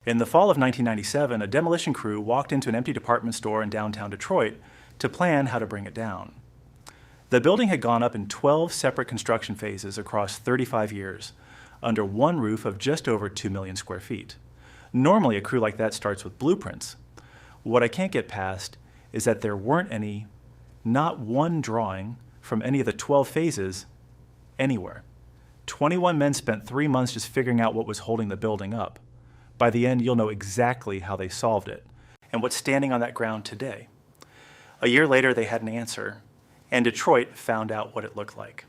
In the fall of 1997, a demolition crew walked into an empty department store in downtown Detroit to plan how to bring it down. The building had gone up in 12 separate construction phases across 35 years, under one roof of just over 2 million square feet. Normally, a crew like that starts with blueprints. What I can't get past is that there weren't any, not one drawing from any of the 12 phases anywhere. 21 men spent 3 months just figuring out what was holding the building up. By the end, you'll know exactly how they solved it and what's standing on that ground today. A year later, they had an answer, and Detroit found out what it looked like.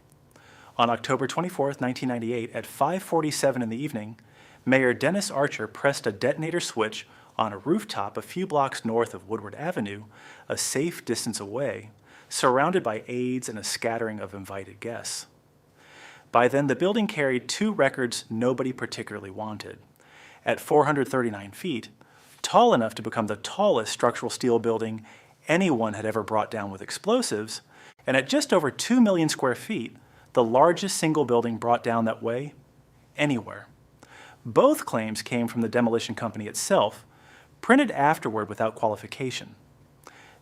On October 24, 1998, at 5:47 in the evening, Mayor Dennis Archer pressed a detonator switch on a rooftop a few blocks north of Woodward Avenue, a safe distance away, surrounded by aides and a scattering of invited guests. By then, the building carried 2 records nobody particularly wanted. At 439 feet, tall enough to become the tallest structural steel building anyone had ever brought down with explosives, and at just over 2 million square feet, the largest single building brought down that way anywhere. Both claims came from the demolition company itself, printed afterward without qualification.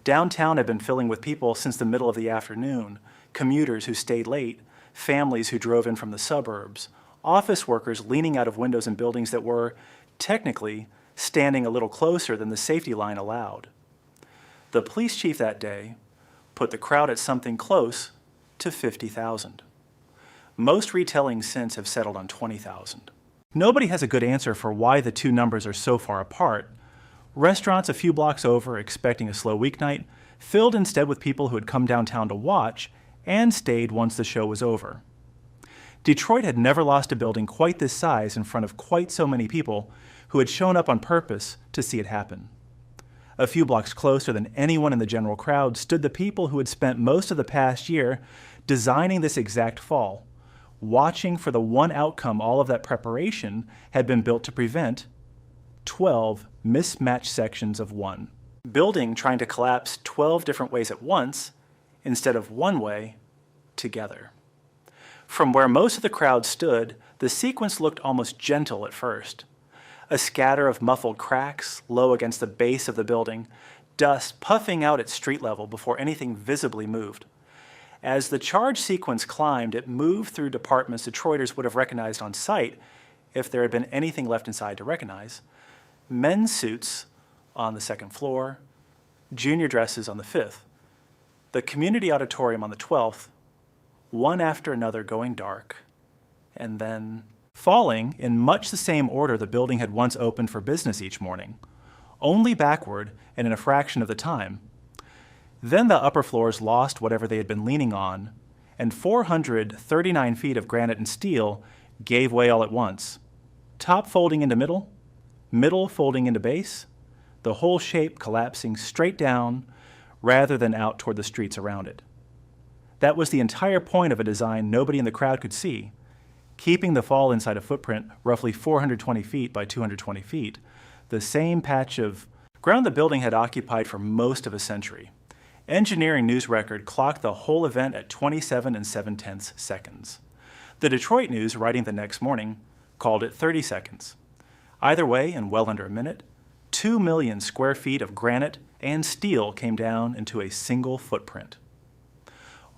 Downtown had been filling with people since the middle of the afternoon, commuters who stayed late, families who drove in from the suburbs, office workers leaning out of windows in buildings that were, technically, standing a little closer than the safety line allowed. The police chief that day put the crowd at something close to 50,000. Most retellings since have settled on 20,000. Nobody has a good answer for why the two numbers are so far apart. Restaurants a few blocks over, expecting a slow weeknight, filled instead with people who had come downtown to watch and stayed once the show was over. Detroit had never lost a building quite this size in front of quite so many people who had shown up on purpose to see it happen. A few blocks closer than anyone in the general crowd stood the people who had spent most of the past year designing this exact fall, watching for the one outcome all of that preparation had been built to prevent: 12 mismatched sections of one. Building trying to collapse 12 different ways at once instead of one way together. From where most of the crowd stood, the sequence looked almost gentle at first. A scatter of muffled cracks low against the base of the building, dust puffing out at street level before anything visibly moved. As the charge sequence climbed, it moved through departments Detroiters would have recognized on sight if there had been anything left inside to recognize. Men's suits on the 2nd floor, junior dresses on the 5th, the community auditorium on the 12th, one after another going dark, and then falling in much the same order the building had once opened for business each morning, only backward and in a fraction of the time. Then the upper floors lost whatever they had been leaning on, and 439 feet of granite and steel gave way all at once, top folding into middle, middle folding into base, the whole shape collapsing straight down rather than out toward the streets around it. That was the entire point of a design nobody in the crowd could see, keeping the fall inside a footprint roughly 420 feet by 220 feet, the same patch of ground the building had occupied for most of a century. Engineering News Record clocked the whole event at 27 7/10 seconds. The Detroit News, writing the next morning, called it 30 seconds. Either way, in well under a minute, 2 million square feet of granite and steel came down into a single footprint.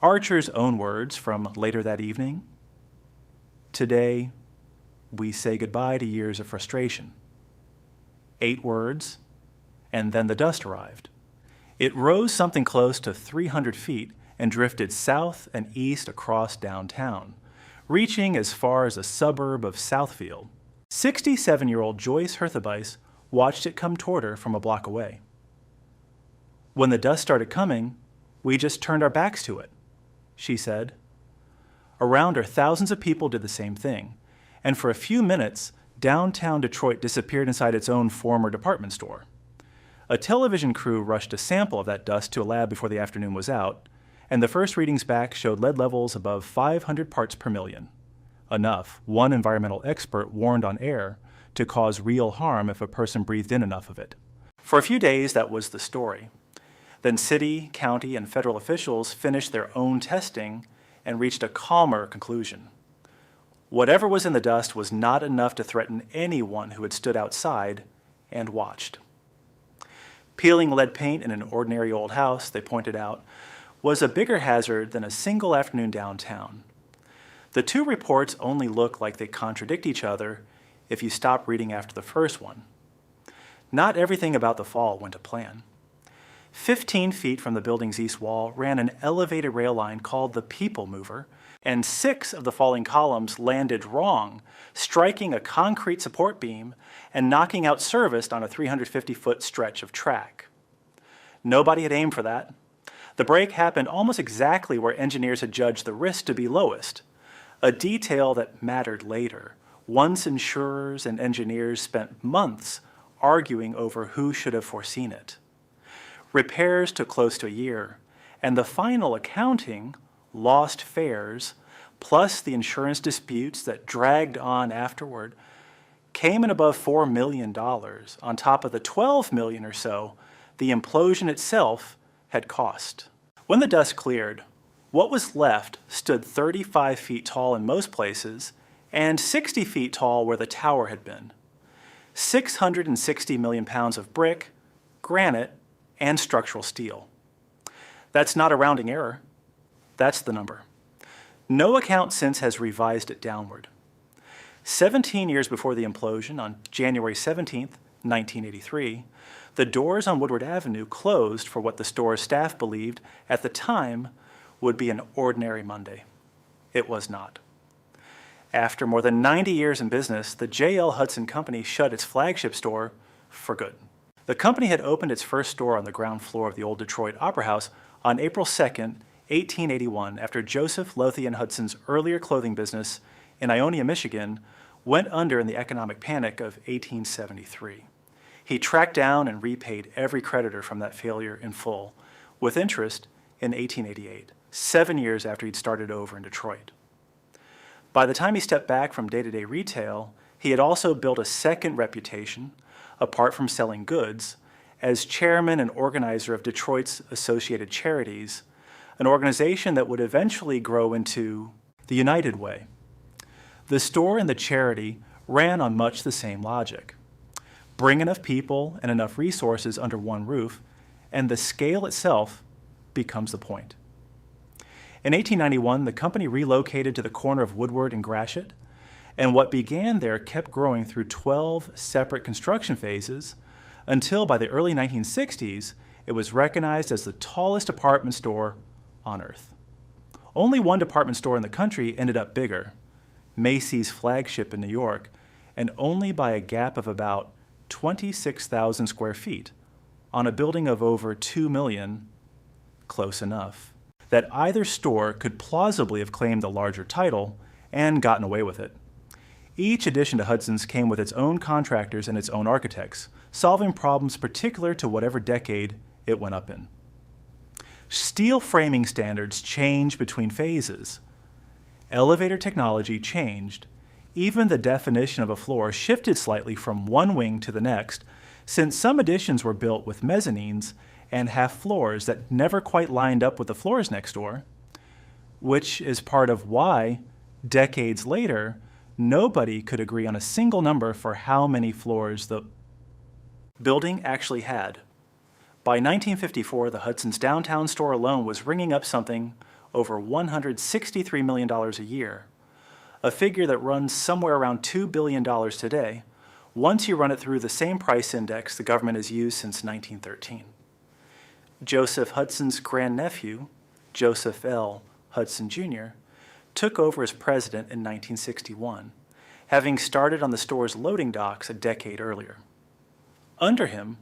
Archer's own words from later that evening: "Today, we say goodbye to years of frustration." 8 words, and then the dust arrived. It rose something close to 300 feet and drifted south and east across downtown, reaching as far as a suburb of Southfield. 67-year-old Joyce Herthabeis watched it come toward her from a block away. "When the dust started coming, we just turned our backs to it," she said. Around her, thousands of people did the same thing, and for a few minutes, downtown Detroit disappeared inside its own former department store. A television crew rushed a sample of that dust to a lab before the afternoon was out, and the first readings back showed lead levels above 500 parts per million. Enough, one environmental expert warned on air, to cause real harm if a person breathed in enough of it. For a few days, that was the story. Then city, county, and federal officials finished their own testing and reached a calmer conclusion. Whatever was in the dust was not enough to threaten anyone who had stood outside and watched. Peeling lead paint in an ordinary old house, they pointed out, was a bigger hazard than a single afternoon downtown. The two reports only look like they contradict each other if you stop reading after the first one. Not everything about the fall went to plan. 15 feet from the building's east wall ran an elevated rail line called the People Mover, and 6 of the falling columns landed wrong, striking a concrete support beam and knocking out service on a 350-foot stretch of track. Nobody had aimed for that. The break happened almost exactly where engineers had judged the risk to be lowest, a detail that mattered later, once insurers and engineers spent months arguing over who should have foreseen it. Repairs took close to a year, and the final accounting, lost fares, plus the insurance disputes that dragged on afterward, came in above $4 million on top of the $12 million or so the implosion itself had cost. When the dust cleared, what was left stood 35 feet tall in most places and 60 feet tall where the tower had been. 660 million pounds of brick, granite, and structural steel. That's not a rounding error. That's the number. No account since has revised it downward. 17 years before the implosion, on January 17, 1983, the doors on Woodward Avenue closed for what the store's staff believed at the time would be an ordinary Monday. It was not. After more than 90 years in business, the J.L. Hudson Company shut its flagship store for good. The company had opened its first store on the ground floor of the old Detroit Opera House on April 2, 1881, after Joseph Lothian Hudson's earlier clothing business in Ionia, Michigan, went under in the economic panic of 1873. He tracked down and repaid every creditor from that failure in full, with interest, in 1888, 7 years after he'd started over in Detroit. By the time he stepped back from day-to-day retail, he had also built a second reputation, apart from selling goods, as chairman and organizer of Detroit's Associated Charities, an organization that would eventually grow into the United Way. The store and the charity ran on much the same logic. Bring enough people and enough resources under one roof, and the scale itself becomes the point. In 1891, the company relocated to the corner of Woodward and Gratiot, and what began there kept growing through 12 separate construction phases until by the early 1960s, it was recognized as the tallest department store on Earth. Only one department store in the country ended up bigger, Macy's flagship in New York, and only by a gap of about 26,000 square feet on a building of over 2 million, close enough, that either store could plausibly have claimed the larger title and gotten away with it. Each addition to Hudson's came with its own contractors and its own architects, solving problems particular to whatever decade it went up in. Steel framing standards changed between phases. Elevator technology changed. Even the definition of a floor shifted slightly from one wing to the next, since some additions were built with mezzanines and half floors that never quite lined up with the floors next door, which is part of why, decades later, nobody could agree on a single number for how many floors the building actually had. By 1954, the Hudson's downtown store alone was ringing up something over $163 million a year, a figure that runs somewhere around $2 billion today, once you run it through the same price index the government has used since 1913. Joseph Hudson's grandnephew, Joseph L. Hudson Jr., took over as president in 1961, having started on the store's loading docks a decade earlier. Under him,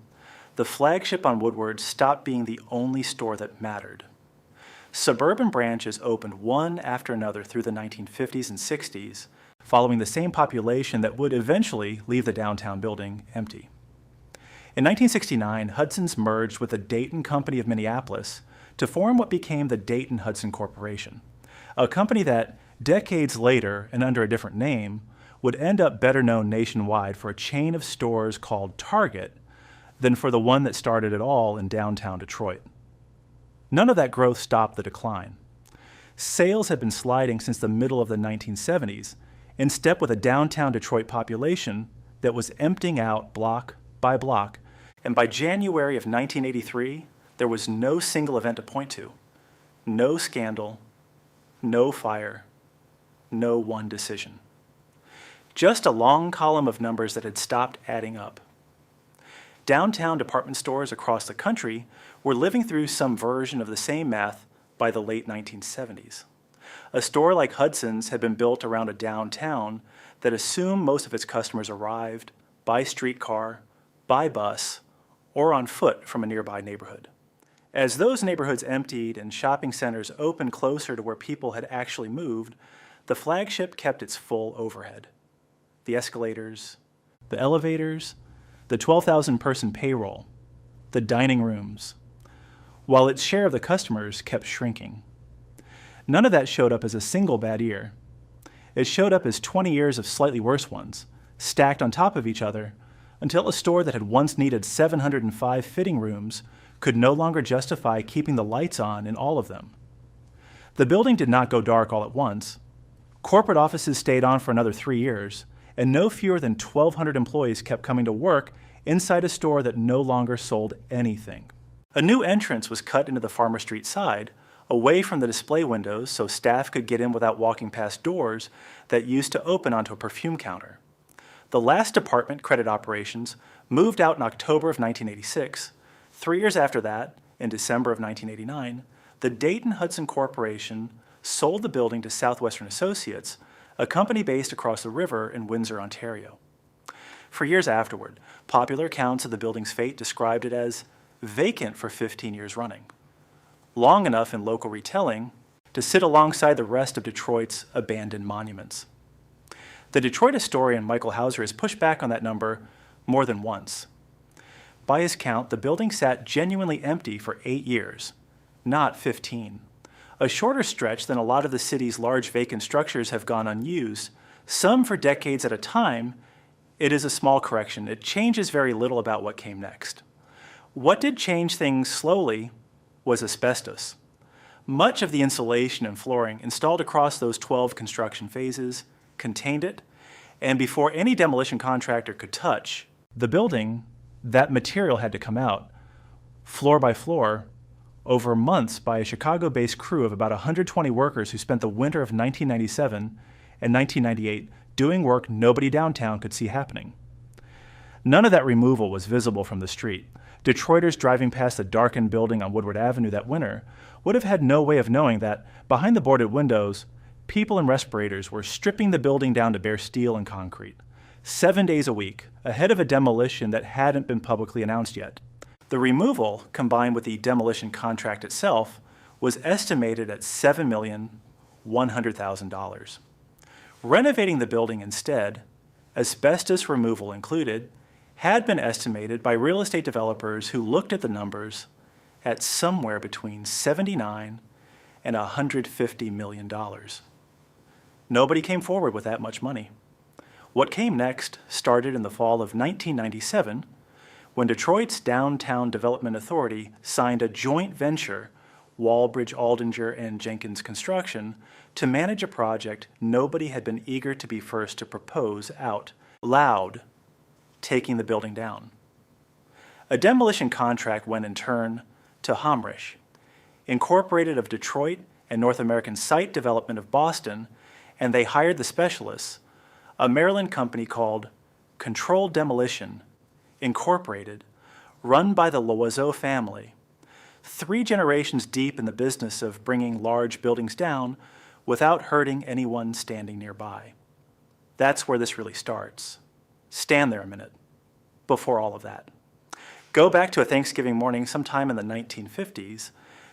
the flagship on Woodward stopped being the only store that mattered. Suburban branches opened one after another through the 1950s and 60s, following the same population that would eventually leave the downtown building empty. In 1969, Hudson's merged with the Dayton Company of Minneapolis to form what became the Dayton-Hudson Corporation, a company that, decades later and under a different name, would end up better known nationwide for a chain of stores called Target than for the one that started it all in downtown Detroit. None of that growth stopped the decline. Sales had been sliding since the middle of the 1970s, in step with a downtown Detroit population that was emptying out block by block, and by January of 1983, there was no single event to point to. No scandal, no fire, no one decision. Just a long column of numbers that had stopped adding up. Downtown department stores across the country were living through some version of the same math by the late 1970s. A store like Hudson's had been built around a downtown that assumed most of its customers arrived by streetcar, by bus, or on foot from a nearby neighborhood. As those neighborhoods emptied and shopping centers opened closer to where people had actually moved, the flagship kept its full overhead. The escalators, the elevators, the 12,000-person payroll, the dining rooms, while its share of the customers kept shrinking. None of that showed up as a single bad year. It showed up as 20 years of slightly worse ones, stacked on top of each other, until a store that had once needed 705 fitting rooms could no longer justify keeping the lights on in all of them. The building did not go dark all at once. Corporate offices stayed on for another 3 years, and no fewer than 1,200 employees kept coming to work inside a store that no longer sold anything. A new entrance was cut into the Farmer Street side, away from the display windows so staff could get in without walking past doors that used to open onto a perfume counter. The last department, credit operations, moved out in October of 1986. 3 years after that, in December of 1989, the Dayton Hudson Corporation sold the building to Southwestern Associates, a company based across the river in Windsor, Ontario. For years afterward, popular accounts of the building's fate described it as vacant for 15 years running, long enough in local retelling to sit alongside the rest of Detroit's abandoned monuments. The Detroit historian Michael Hauser has pushed back on that number more than once. By his count, the building sat genuinely empty for 8 years, not 15. A shorter stretch than a lot of the city's large vacant structures have gone unused, some for decades at a time. It is a small correction. It changes very little about what came next. What did change things slowly was asbestos. Much of the insulation and flooring installed across those 12 construction phases contained it, and before any demolition contractor could touch the building, that material had to come out, floor by floor, over months by a Chicago-based crew of about 120 workers who spent the winter of 1997 and 1998 doing work nobody downtown could see happening. None of that removal was visible from the street. Detroiters driving past the darkened building on Woodward Avenue that winter would have had no way of knowing that, behind the boarded windows, people in respirators were stripping the building down to bare steel and concrete, 7 days a week, ahead of a demolition that hadn't been publicly announced yet. The removal, combined with the demolition contract itself, was estimated at $7,100,000. Renovating the building instead, asbestos removal included, had been estimated by real estate developers who looked at the numbers at somewhere between $79 and $150 million. Nobody came forward with that much money. What came next started in the fall of 1997 when Detroit's Downtown Development Authority signed a joint venture, Walbridge, Aldinger, and Jenkins Construction, to manage a project nobody had been eager to be first to propose out loud, taking the building down. A demolition contract went in turn to Homrich, Incorporated of Detroit and North American Site Development of Boston, and they hired the specialists, a Maryland company called Controlled Demolition, Incorporated, run by the Loiseau family, 3 generations deep in the business of bringing large buildings down without hurting anyone standing nearby. That's where this really starts. Stand there a minute before all of that. Go back to a Thanksgiving morning sometime in the 1950s,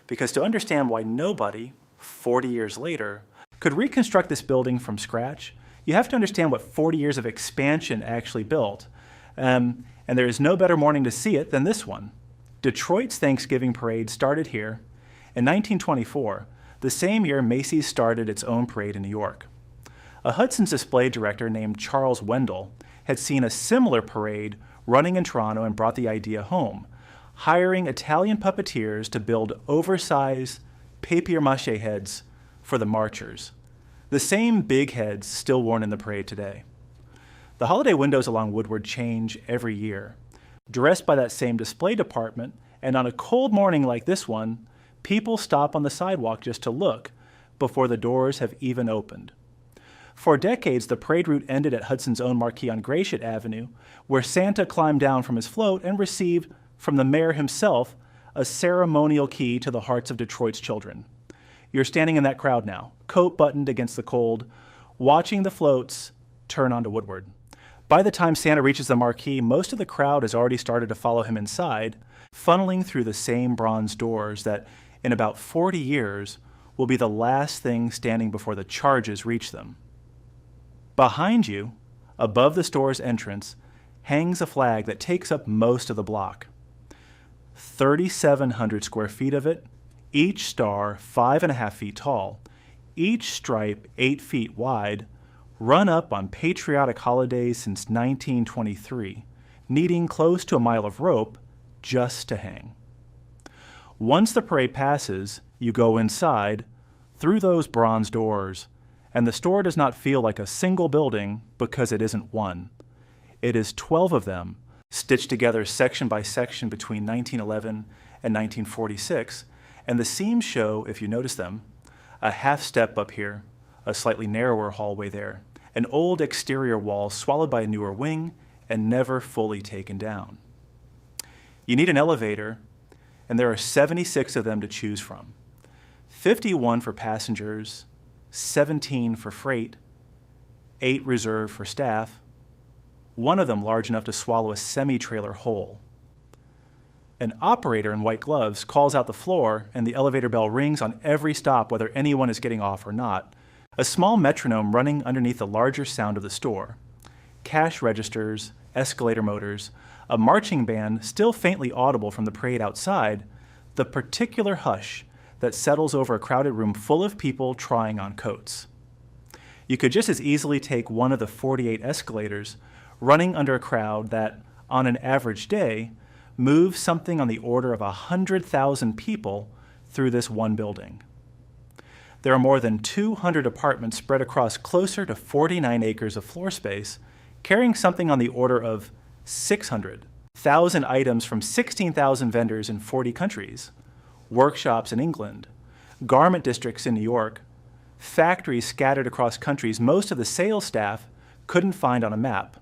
because to understand why nobody, 40 years later, could reconstruct this building from scratch, you have to understand what 40 years of expansion actually built. And there is no better morning to see it than this one. Detroit's Thanksgiving parade started here in 1924, the same year Macy's started its own parade in New York. A Hudson's display director named Charles Wendell had seen a similar parade running in Toronto and brought the idea home, hiring Italian puppeteers to build oversized papier-mâché heads for the marchers, the same big heads still worn in the parade today. The holiday windows along Woodward change every year, Dressed by that same display department, and on a cold morning like this one, people stop on the sidewalk just to look before the doors have even opened. For decades, the parade route ended at Hudson's own marquee on Woodward Avenue, where Santa climbed down from his float and received from the mayor himself a ceremonial key to the hearts of Detroit's children. You're standing in that crowd now, coat buttoned against the cold, watching the floats turn onto Woodward. By the time Santa reaches the marquee, most of the crowd has already started to follow him inside, funneling through the same bronze doors that, in about 40 years, will be the last thing standing before the charges reach them. Behind you, above the store's entrance, hangs a flag that takes up most of the block. 3,700 square feet of it, each star 5.5 feet tall, each stripe 8 feet wide, run up on patriotic holidays since 1923, needing close to a mile of rope just to hang. Once the parade passes, you go inside, through those bronze doors, and the store does not feel like a single building because it isn't one. It is 12 of them, stitched together section by section between 1911 and 1946, and the seams show, if you notice them, a half step up here, a slightly narrower hallway there, an old exterior wall swallowed by a newer wing and never fully taken down. You need an elevator, and there are 76 of them to choose from. 51 for passengers, 17 for freight, 8 reserved for staff, one of them large enough to swallow a semi-trailer whole. An operator in white gloves calls out the floor, and the elevator bell rings on every stop whether anyone is getting off or not, a small metronome running underneath the larger sound of the store. Cash registers, escalator motors, a marching band still faintly audible from the parade outside, the particular hush that settles over a crowded room full of people trying on coats. You could just as easily take one of the 48 escalators running under a crowd that, on an average day, moves something on the order of 100,000 people through this one building. There are more than 200 apartments spread across closer to 49 acres of floor space, carrying something on the order of 600,000 items from 16,000 vendors in 40 countries, workshops in England, garment districts in New York, factories scattered across countries most of the sales staff couldn't find on a map,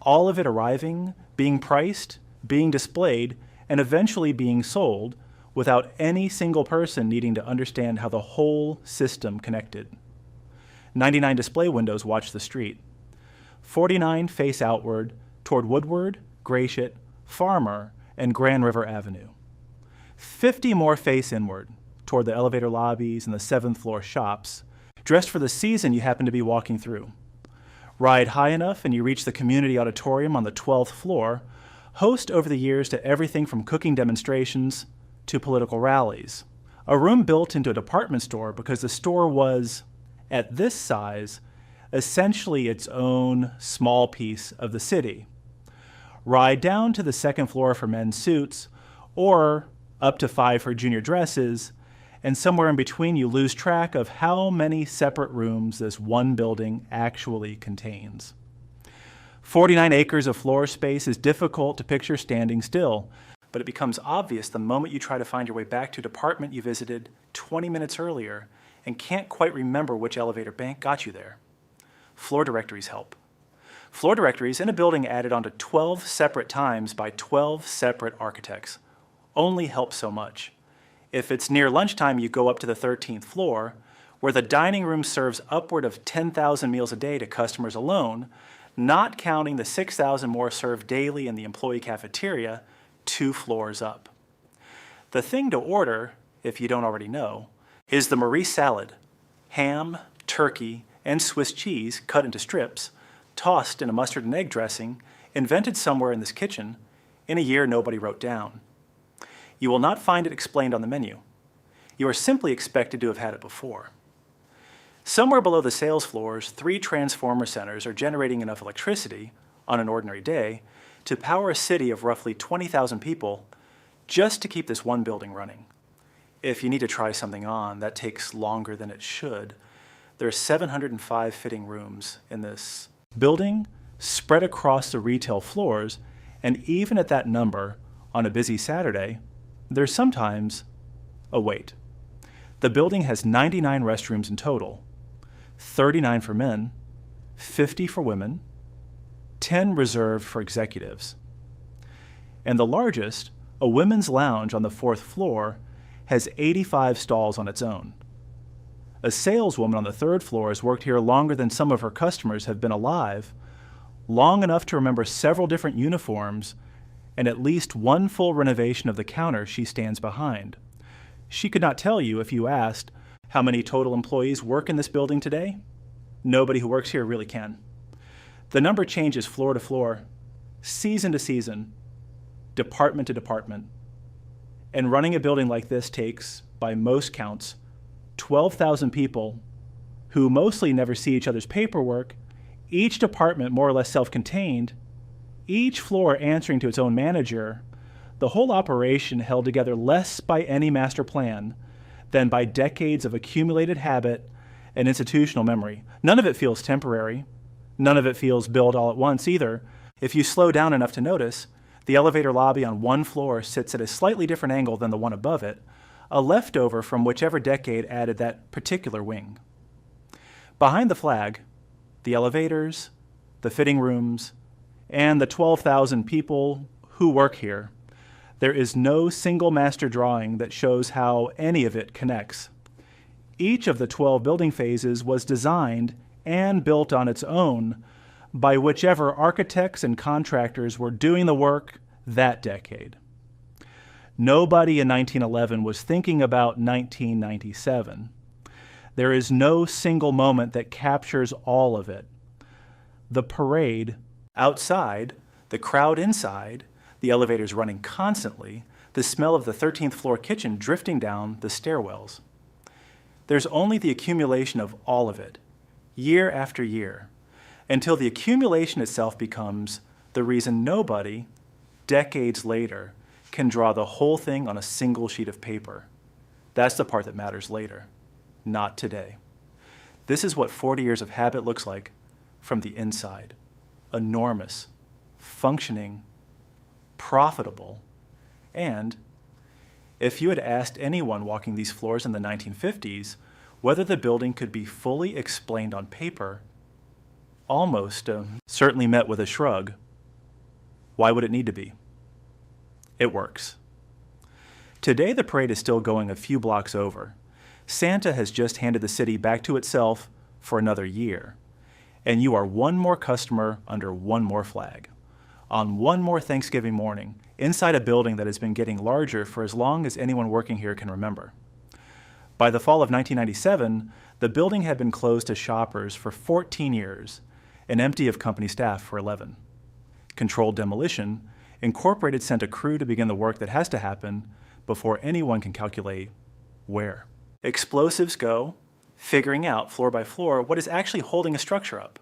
all of it arriving, being priced, being displayed, and eventually being sold without any single person needing to understand how the whole system connected. 99 display windows watch the street. 49 face outward toward Woodward, Gratiot, Farmer, and Grand River Avenue. 50 more face inward toward the elevator lobbies and the 7th floor shops, dressed for the season you happen to be walking through. Ride high enough and you reach the community auditorium on the 12th floor, host over the years to everything from cooking demonstrations to political rallies. A room built into a department store because the store was, at this size, essentially its own small piece of the city. Ride down to the 2nd floor for men's suits, or up to 5 for junior dresses, and somewhere in between you lose track of how many separate rooms this one building actually contains. 49 acres of floor space is difficult to picture standing still, but it becomes obvious the moment you try to find your way back to a department you visited 20 minutes earlier and can't quite remember which elevator bank got you there. Floor directories help. Floor directories in a building added onto 12 separate times by 12 separate architects only help so much. If it's near lunchtime, you go up to the 13th floor, where the dining room serves upward of 10,000 meals a day to customers alone, not counting the 6,000 more served daily in the employee cafeteria 2 floors up. The thing to order, if you don't already know, is the Marie salad, ham, turkey, and Swiss cheese cut into strips, tossed in a mustard and egg dressing, invented somewhere in this kitchen in a year nobody wrote down. You will not find it explained on the menu. You are simply expected to have had it before. Somewhere below the sales floors, 3 transformer centers are generating enough electricity, on an ordinary day, to power a city of roughly 20,000 people just to keep this one building running. If you need to try something on, that takes longer than it should. There are 705 fitting rooms in this building spread across the retail floors, And even at that number, on a busy Saturday, there's sometimes a wait. The building has 99 restrooms in total, 39 for men, 50 for women, 10 reserved for executives. And the largest, a women's lounge on the 4th floor, has 85 stalls on its own. A saleswoman on the 3rd floor has worked here longer than some of her customers have been alive, long enough to remember several different uniforms and at least one full renovation of the counter she stands behind. She could not tell you if you asked how many total employees work in this building today. Nobody who works here really can. The number changes floor to floor, season to season, department to department. And running a building like this takes, by most counts, 12,000 people who mostly never see each other's paperwork, each department more or less self-contained, each floor answering to its own manager, the whole operation held together less by any master plan than by decades of accumulated habit and institutional memory. None of it feels temporary. None of it feels built all at once either. If you slow down enough to notice, the elevator lobby on one floor sits at a slightly different angle than the one above it, a leftover from whichever decade added that particular wing. Behind the flag, the elevators, the fitting rooms, and the 12,000 people who work here, there is no single master drawing that shows how any of it connects. Each of the 12 building phases was designed and built on its own by whichever architects and contractors were doing the work that decade. Nobody in 1911 was thinking about 1997. There is no single moment that captures all of it. The parade outside, the crowd inside, the elevators running constantly, the smell of the 13th floor kitchen drifting down the stairwells. There's only the accumulation of all of it, year after year, until the accumulation itself becomes the reason nobody, decades later, can draw the whole thing on a single sheet of paper. That's the part that matters later, not today. This is what 40 years of habit looks like from the inside. Enormous, functioning, profitable, and if you had asked anyone walking these floors in the 1950s whether the building could be fully explained on paper, almost certainly met with a shrug. Why would it need to be? It works. Today the parade is still going a few blocks over. Santa has just handed the city back to itself for another year. And you are one more customer under one more flag, on one more Thanksgiving morning, inside a building that has been getting larger for as long as anyone working here can remember. By the fall of 1997, the building had been closed to shoppers for 14 years and empty of company staff for 11. Controlled demolition, Incorporated sent a crew to begin the work that has to happen before anyone can calculate where. Explosives go, figuring out floor by floor what is actually holding a structure up.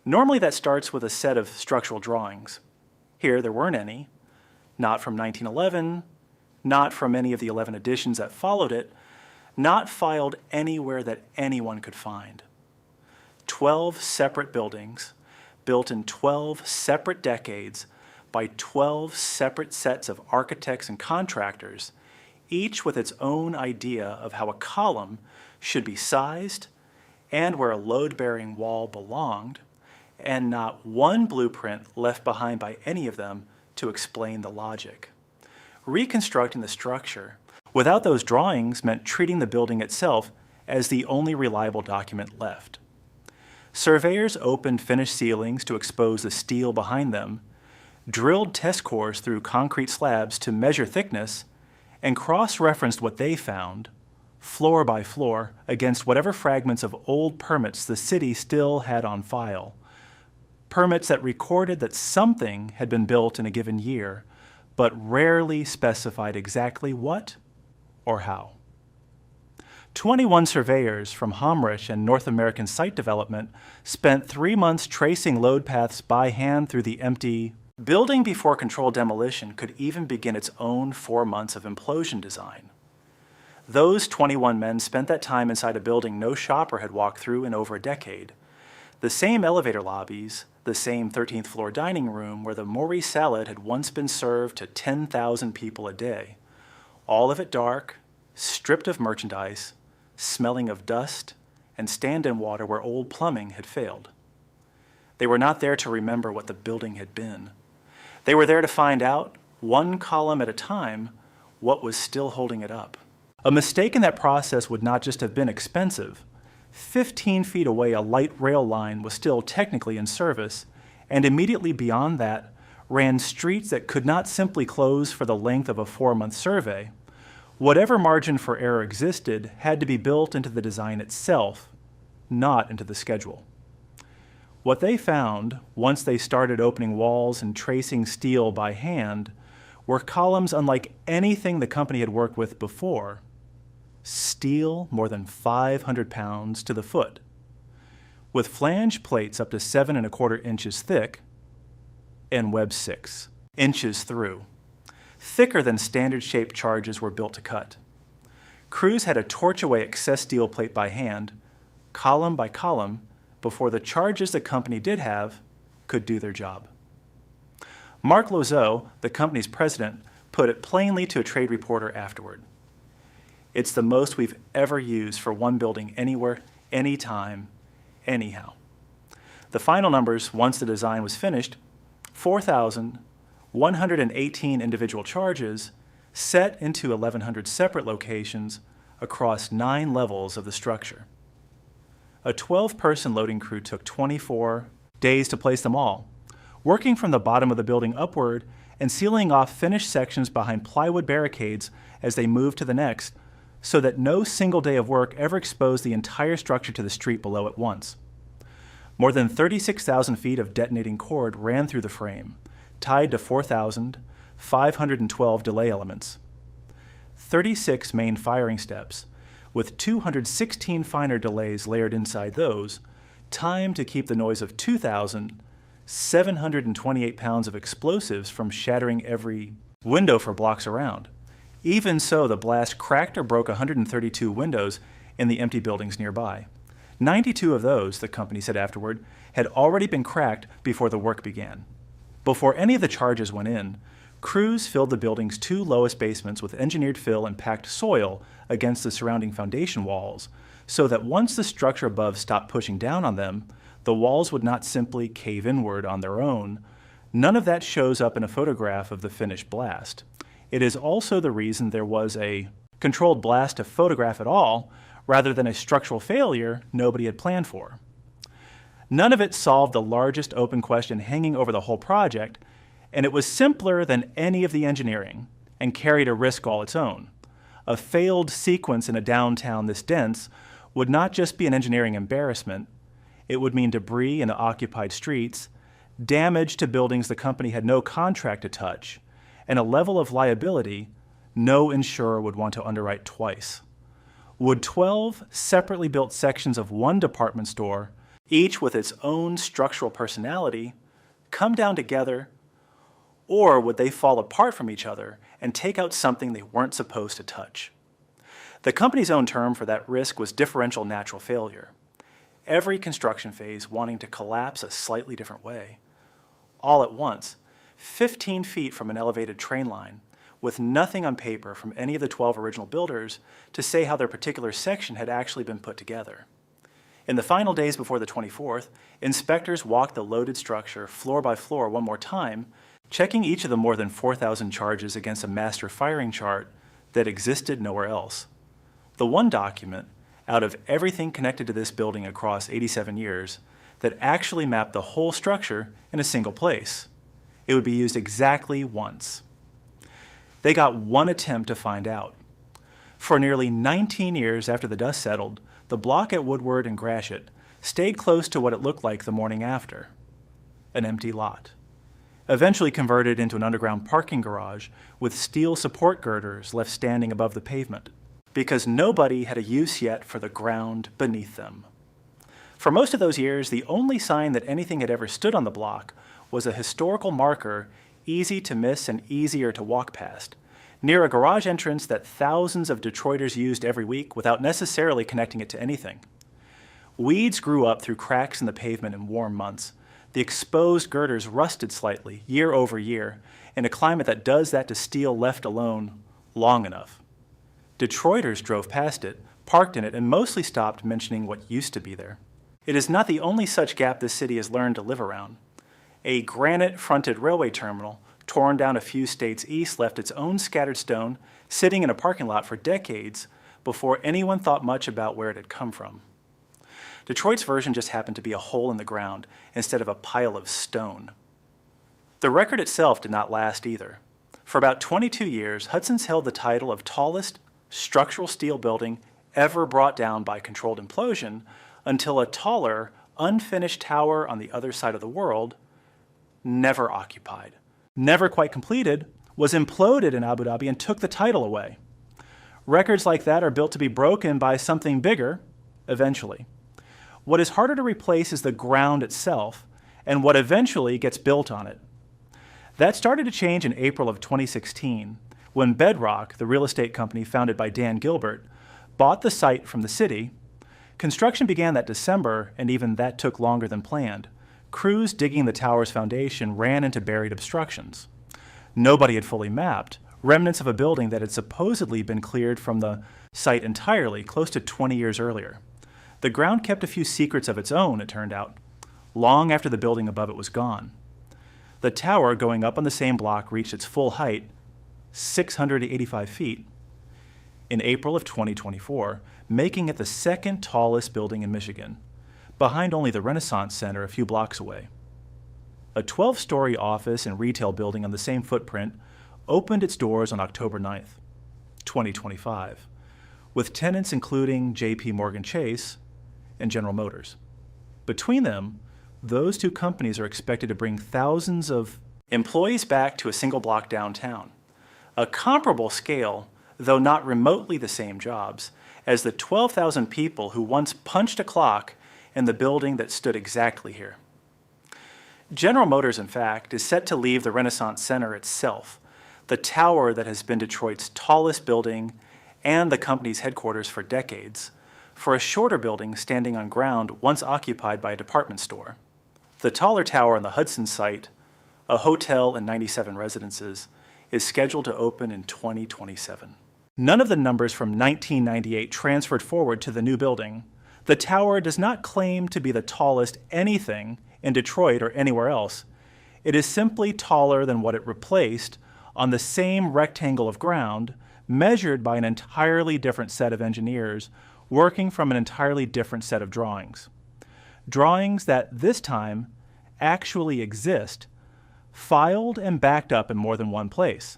Normally that starts with a set of structural drawings. Here there weren't any, not from 1911, not from any of the 11 editions that followed it, not filed anywhere that anyone could find. 12 separate buildings, built in 12 separate decades by 12 separate sets of architects and contractors, each with its own idea of how a column should be sized and where a load-bearing wall belonged, and not one blueprint left behind by any of them to explain the logic. Reconstructing the structure without those drawings meant treating the building itself as the only reliable document left. Surveyors opened finished ceilings to expose the steel behind them, drilled test cores through concrete slabs to measure thickness, and cross-referenced what they found, floor by floor, against whatever fragments of old permits the city still had on file. Permits that recorded that something had been built in a given year, but rarely specified exactly what or how. 21 surveyors from Homrich and North American Site Development spent 3 months tracing load paths by hand through the empty building before controlled demolition could even begin its own 4 months of implosion design. Those 21 men spent that time inside a building no shopper had walked through in over a decade. The same elevator lobbies, the same 13th floor dining room where the Maurice salad had once been served to 10,000 people a day. All of it dark, stripped of merchandise, smelling of dust, and stand-in water where old plumbing had failed. They were not there to remember what the building had been. They were there to find out, one column at a time, what was still holding it up. A mistake in that process would not just have been expensive. 15 feet away, a light rail line was still technically in service, and immediately beyond that ran streets that could not simply close for the length of a 4-month survey. Whatever margin for error existed had to be built into the design itself, not into the schedule. What they found, once they started opening walls and tracing steel by hand, were columns unlike anything the company had worked with before. Steel more than 500 pounds to the foot, with flange plates up to 7¼ inches thick and web 6 inches through. Thicker than standard-shaped charges were built to cut. Crews had to torch away excess steel plate by hand, column by column, before the charges the company did have could do their job. Mark Loiseau, the company's president, put it plainly to a trade reporter afterward. "It's the most we've ever used for one building anywhere, anytime, anyhow." The final numbers, once the design was finished, 4,118 individual charges set into 1,100 separate locations across 9 levels of the structure. A 12-person loading crew took 24 days to place them all, working from the bottom of the building upward and sealing off finished sections behind plywood barricades as they moved to the next, so that no single day of work ever exposed the entire structure to the street below at once. More than 36,000 feet of detonating cord ran through the frame, tied to 4,512 delay elements. 36 main firing steps, with 216 finer delays layered inside those, timed to keep the noise of 2,728 pounds of explosives from shattering every window for blocks around. Even so, the blast cracked or broke 132 windows in the empty buildings nearby. 92 of those, the company said afterward, had already been cracked before the work began. Before any of the charges went in, crews filled the building's 2 lowest basements with engineered fill and packed soil against the surrounding foundation walls, so that once the structure above stopped pushing down on them, the walls would not simply cave inward on their own. None of that shows up in a photograph of the finished blast. It is also the reason there was a controlled blast to photograph at all, rather than a structural failure nobody had planned for. None of it solved the largest open question hanging over the whole project, and it was simpler than any of the engineering and carried a risk all its own. A failed sequence in a downtown this dense would not just be an engineering embarrassment, it would mean debris in occupied streets, damage to buildings the company had no contract to touch, and a level of liability no insurer would want to underwrite twice. Would 12 separately built sections of one department store, each with its own structural personality, come down together, or would they fall apart from each other and take out something they weren't supposed to touch? The company's own term for that risk was differential natural failure. Every construction phase wanting to collapse a slightly different way. All at once, 15 feet from an elevated train line, with nothing on paper from any of the 12 original builders to say how their particular section had actually been put together. In the final days before the 24th, inspectors walked the loaded structure floor by floor one more time, checking each of the more than 4,000 charges against a master firing chart that existed nowhere else. The one document, out of everything connected to this building across 87 years, that actually mapped the whole structure in a single place. It would be used exactly once. They got one attempt to find out. For nearly 19 years after the dust settled, the block at Woodward and Gratiot stayed close to what it looked like the morning after, an empty lot, eventually converted into an underground parking garage with steel support girders left standing above the pavement, because nobody had a use yet for the ground beneath them. For most of those years, the only sign that anything had ever stood on the block was a historical marker easy to miss and easier to walk past, near a garage entrance that thousands of Detroiters used every week without necessarily connecting it to anything. Weeds grew up through cracks in the pavement in warm months, The exposed girders rusted slightly, year over year, in a climate that does that to steel left alone long enough. Detroiters drove past it, parked in it, and mostly stopped mentioning what used to be there. It is not the only such gap this city has learned to live around. A granite-fronted railway terminal, torn down a few states east, left its own scattered stone sitting in a parking lot for decades before anyone thought much about where it had come from. Detroit's version just happened to be a hole in the ground instead of a pile of stone. The record itself did not last either. For about 22 years, Hudson's held the title of tallest structural steel building ever brought down by controlled implosion until a taller, unfinished tower on the other side of the world, never occupied, never quite completed, was imploded in Abu Dhabi and took the title away. Records like that are built to be broken by something bigger, eventually. What is harder to replace is the ground itself and what eventually gets built on it. That started to change in April of 2016, when Bedrock, the real estate company founded by Dan Gilbert, bought the site from the city. Construction began that December, and even that took longer than planned. Crews digging the tower's foundation ran into buried obstructions. Nobody had fully mapped remnants of a building that had supposedly been cleared from the site entirely close to 20 years earlier. The ground kept a few secrets of its own, it turned out, long after the building above it was gone. The tower going up on the same block reached its full height, 685 feet, in April of 2024, making it the second tallest building in Michigan, behind only the Renaissance Center a few blocks away. A 12-story office and retail building on the same footprint opened its doors on October 9th, 2025, with tenants including J.P. Morgan Chase and General Motors. Between them, those two companies are expected to bring thousands of employees back to a single block downtown, a comparable scale, though not remotely the same jobs, as the 12,000 people who once punched a clock in the building that stood exactly here. General Motors, in fact, is set to leave the Renaissance Center itself, the tower that has been Detroit's tallest building and the company's headquarters for decades, for a shorter building standing on ground once occupied by a department store. The taller tower on the Hudson site, a hotel and 97 residences, is scheduled to open in 2027. None of the numbers from 1998 transferred forward to the new building. The tower does not claim to be the tallest anything in Detroit or anywhere else. It is simply taller than what it replaced on the same rectangle of ground, measured by an entirely different set of engineers working from an entirely different set of drawings. Drawings that this time actually exist, filed and backed up in more than one place.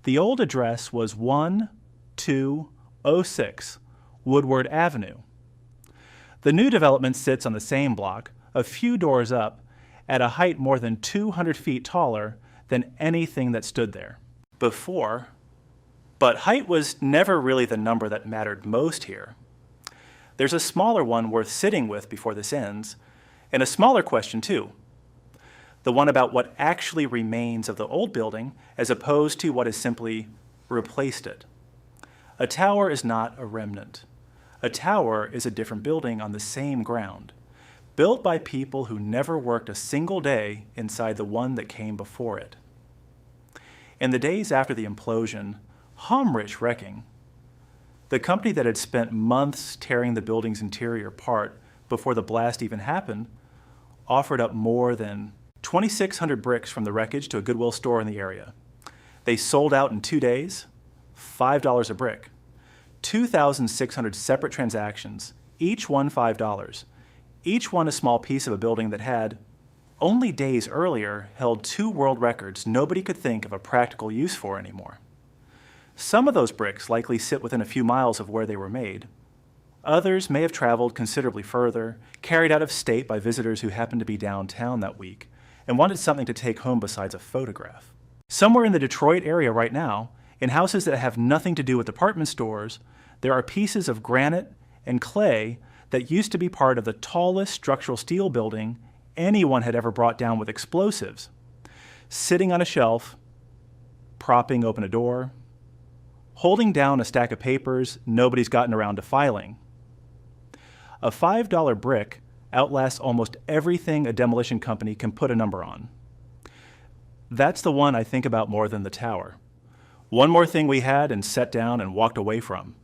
The old address was 1206 Woodward Avenue. The new development sits on the same block, a few doors up, at a height more than 200 feet taller than anything that stood there before. But height was never really the number that mattered most here. There's a smaller one worth sitting with before this ends, and a smaller question too. The one about what actually remains of the old building as opposed to what has simply replaced it. A tower is not a remnant. A tower is a different building on the same ground, built by people who never worked a single day inside the one that came before it. In the days after the implosion, Homrich Wrecking, the company that had spent months tearing the building's interior apart before the blast even happened, offered up more than 2,600 bricks from the wreckage to a Goodwill store in the area. They sold out in 2 days, $5 a brick. 2,600 separate transactions, each one $5, each one a small piece of a building that had, only days earlier, held 2 world records nobody could think of a practical use for anymore. Some of those bricks likely sit within a few miles of where they were made. Others may have traveled considerably further, carried out of state by visitors who happened to be downtown that week, and wanted something to take home besides a photograph. Somewhere in the Detroit area right now, in houses that have nothing to do with department stores, there are pieces of granite and clay that used to be part of the tallest structural steel building anyone had ever brought down with explosives, sitting on a shelf, propping open a door, holding down a stack of papers nobody's gotten around to filing. A $5 brick outlasts almost everything a demolition company can put a number on. That's the one I think about more than the tower. One more thing we had and set down and walked away from.